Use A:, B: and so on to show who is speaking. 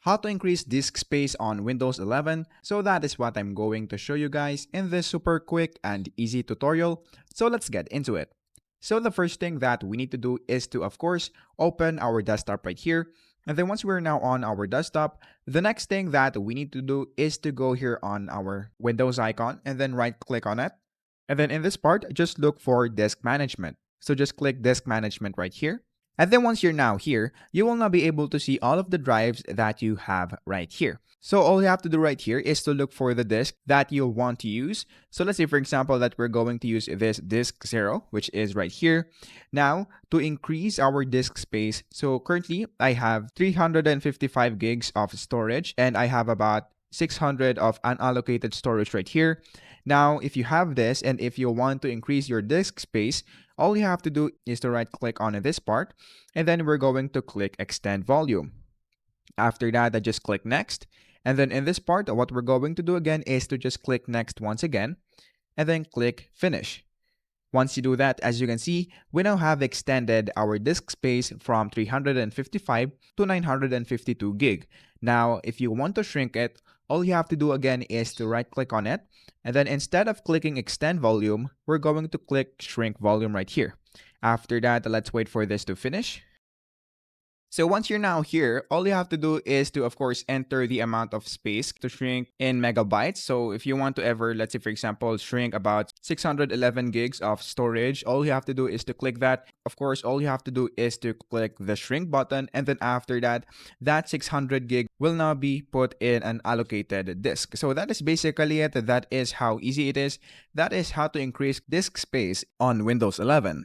A: how to increase disk space on Windows 11. So that is what I'm going to show you guys in this super quick and easy tutorial. So let's get into it. So the first thing that we need to do is to, of course, open our desktop right here. And then once we're now on our desktop, the next thing that we need to do is to go here on our Windows icon and then right click on it. And then in this part, just look for disk management. So just click disk management right here. And then once you're now here, you will now be able to see all of the drives that you have right here. So all you have to do right here is to look for the disk that you'll want to use. So let's say, for example, that we're going to use this disk 0, which is right here. Now, to increase our disk space, so currently I have 355 gigs of storage and I have about 600 of unallocated storage right here. Now, if you have this and if you want to increase your disk space, all you have to do is to right click on this part and then we're going to click extend volume. After that, I just click next. And then in this part, what we're going to do again is to just click next once again and then click finish. Once you do that, as you can see, we now have extended our disk space from 355 to 952 gig. Now, if you want to shrink it, all you have to do again is to right click on it. And then instead of clicking extend volume, we're going to click shrink volume right here. After that, let's wait for this to finish. So once you're now here, all you have to do is to, of course, enter the amount of space to shrink in megabytes. So if you want to ever, let's say, for example, shrink about 611 gigs of storage, all you have to do is to click that. Of course, all you have to do is to click the shrink button. And then after that, that 600 gig will now be put in an allocated disk. So that is basically it. That is how easy it is. That is how to increase disk space on Windows 11.